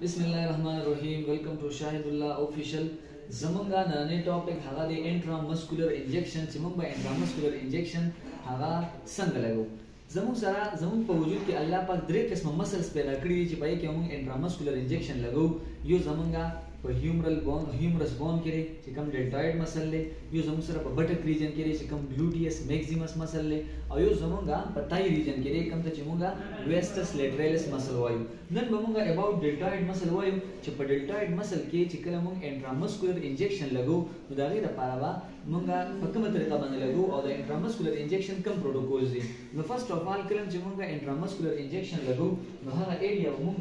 बिस्मिल्लाहिर्रहमानिर्रहीम। Welcome to Shahidullah ऑफिशियल। जमंगा नने टॉपिक हागा दे इंट्रामस्कुलर इंजेक्शन चिमंबा इंट्रामस्कुलर इंजेक्शन हागा संग लगो जमु सारा जमु په وجود کې الله پاک درې قسمه مسلز پیدا کړی چې پای کې موږ انټرامسکولر انجیکشن لګو. یو زمونږه په هیومرس بون کې چې کوم ډیلټاید مسل له، یو زموږ سره په بټک ریجن کې چې کوم ګلوټیس میکسیمس مسل له، او یو زمونږه په تای ریجن کې کوم ته چې موږ ویسټس لیټرالس مسل وایو. نن به موږ اباوت ډیلټاید مسل وایو چې په ډیلټاید مسل کې چې کله موږ انټرامسکولر انجیکشن لګو نو دا غي لپاره وا موږ په کومه طریقه باندې لګو او د انټرامسکولر انجیکشن کوم پروتوکولز دي. نو فرست اف آل کلم چې موږ انټرامسکولر انجیکشن لګو نو هغه ایریا موږ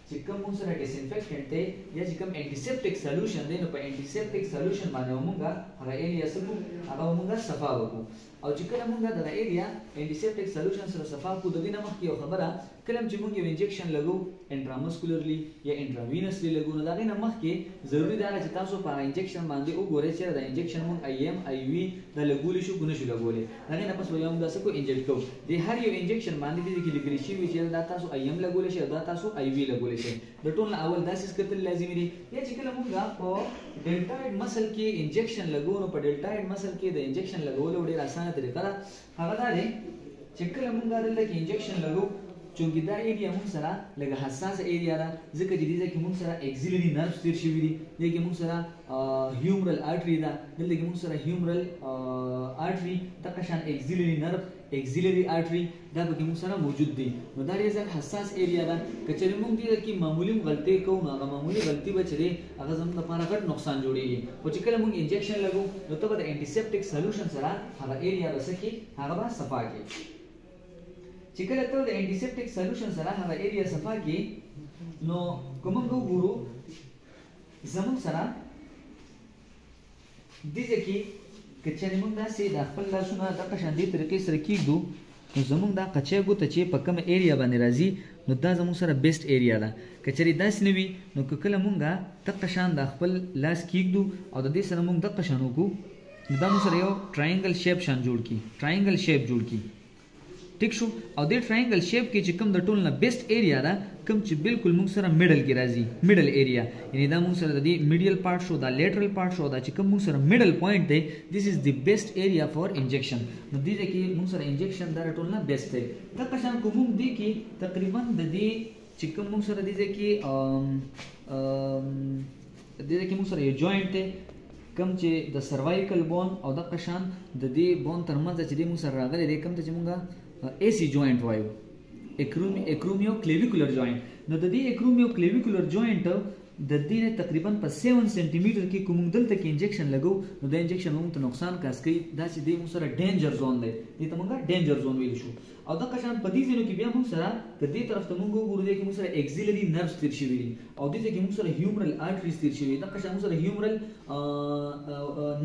چې کوم موږ سره ډیسانفیکټنټ دی یا چې کوم انټیسپټیک سولوشن دی نو په انټیسپټیک سولوشن باندې موږ هغه ایریا سره هغه موږ صفا وکړو. او چې کله موږ د ایریا انټیسپټیک سولوشن سره صفا کو د دې نه مخکې یو خبره کلم چې موږ یو انجیکشن لګو انټرامسکولرلی یا انټراوینسلی لګو نو دا غي نه مخکې ضروری دا چې تاسو په انجیکشن باندې وګورئ چې دا انجیکشن موږ آی ایم آی وی د لګول شو ګونه شو لګولې دا غي نه پس یو موږ تاسو کو انجیکټ کوو د هر یو انجیکشن باندې د کې لګل شي چې دا تاسو آی ایم لګول شي دا تاسو آی وی لګول شي د ټول اول داسې کتل لازمي دي. یا چې کله موږ په ډیلټاید مسل کې انجیکشن لګو نو په ډیلټاید مسل کې د انجیکشن لګول ډېر اسانه طریقه ده. هغه دا دی چې کله موږ دلته کې انجیکشن لګو چونکی دا ایریا موږ سره لږه حساس ایریا ده ځکه چې دې کې موږ سره اکسیلری نرቭز تیر شوی دي، دې کې موږ سره هیومرل آرټری ده، دلته کې موږ سره هیومرل آرټری تقشان اکسیلری نرቭ اکسیلری آرټری دا به موږ سره موجود دي. نو دا ډېر حساس ایریا ده. کچې موږ دې کې معمولی غلطي کوو نو هغه معمولی غلطي بچره هغه زموږ لپاره غټ نقصان جوړيږي. او چې کله موږ انجیکشن لګو نو ته به د انټیسپټیک سولوشن سره هغه ایریا وسکه هغه به صفا کی. چې کله ته د انټیسپټیک سولوشن سره هغه ایریا صفا کی نو کوم وګورو زموږ سره دې کې کچې موږ دا سي د خپل لاسونه د قشان دي طریقې سره کیږو نو زموږ دا قچې ګوته چې په کوم ایریا باندې راځي نو دا زموږ سره بیسټ ایریا ده. کچې داسې نه وي نو کله موږ د قشان د خپل لاس کیږو او د دې سره موږ د قشان وکړو نو دا موږ سره یو ټراینګل شیپ شان جوړ کی، ټراینګل شیپ جوړ کی. ٹھیک شو. او د ټراینګل شیپ کې چې کوم د ټول نه بیسټ ایریا ده کوم چې بالکل موږ سره میډل کې راځي، میډل ایریا یعنی دا موږ سره د میډیل پارت شو، دا لیټرل پارت شو، دا چې کوم موږ سره میډل پوینټ دی دیس از دی بیسټ ایریا فار انجیکشن. نو دې کې موږ سره انجیکشن دا ټول نه بیسټ دی. دا قشان کوم دی کې تقریبا د دې چې کوم موږ سره دی کې موږ سره یو جوائنټ دی کم چې د سروایکل بون او د قشان د دې بون ترمنځ چې موږ سره راغلي دی کم ته چې موږ AC joint وایو، اکرومیو کلیویکولر جوائنٹ. نو د دې اکرومیو کلیویکولر جوائنٹ د دې تقریبا په 7 سنټي میټر کې کوم دلته کې انجیکشن لګو نو د انجیکشن موږ ته نقصان کاس کوي. دا چې د موږ سره ډینجر زون دی، دې ته موږ ډینجر زون ویل شو. او د قشان په دې ځینو کې بیا موږ سره د دې طرف ته موږ وګورو چې موږ سره اکسیلری نرቭز تیر شوی دي او دې کې موږ سره هیومرل آرټریز تیر شوی دي. د قشان موږ سره هیومرل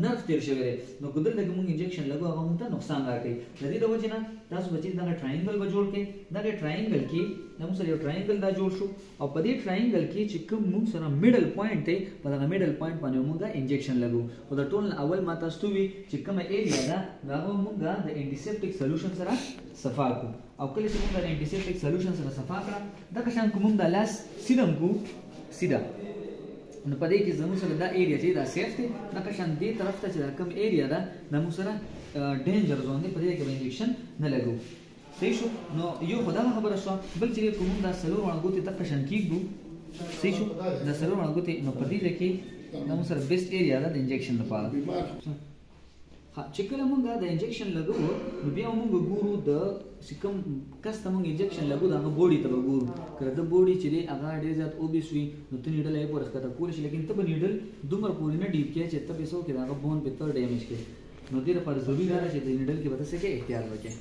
نرቭ تیر شوی دی نو کله چې موږ انجیکشن لګو هغه موږ ته نقصان راکړي. د دې د وجه نه تاسو بچی دا ټراینګل به جوړ کړئ. دا ټراینګل کې موږ سره یو ټراینګل دا جوړ شو او په دې ټراینګل کې چې کوم موږ سره میډل پوینټ دی په دا میډل پوینټ باندې موږ انجیکشن لګو. او د ټول اول ما تاسو وی چې کوم ایریا دا هغه موږ د انټیسپټیک سولوشن سره صفا کو. او کله چې موږ د انټیسپټیک سولوشن سره صفا کړه دا قشان کوم د لاس سیدم کو سیدا نو په دې کې زموږ سره دا ایریا چې دا سیف دی دا قشان دې طرف ته چې کوم ایریا دا موږ سره ډینجر زون دی په دې کې انجیکشن نه لګو. صحیح شو. نو یو خدای خبره شو بل چې کوم دا سلور وړاندې ته قشان کیږو. صحیح شو. دا سلور وړاندې نو په دې کې موږ سره بیسټ ایریا دا د انجیکشن لپاره. چې کله موږ د انجیکشن لګو نو بیا موږ ګورو د کوم کس ته موږ انجیکشن لګو دا هغه بوډي ته وګورو کله د بوډي چې هغه ډېر زیات اوبیس وي نو ته نیډل یې پورس کته کول شي لیکن ته به نیډل دومره پورې نه ډیپ کې چې ته به سو کې دا بون به تر ډیمیج کې نو دې لپاره ضروري ده چې د نیډل کې به تاسو کې احتیاط وکړئ.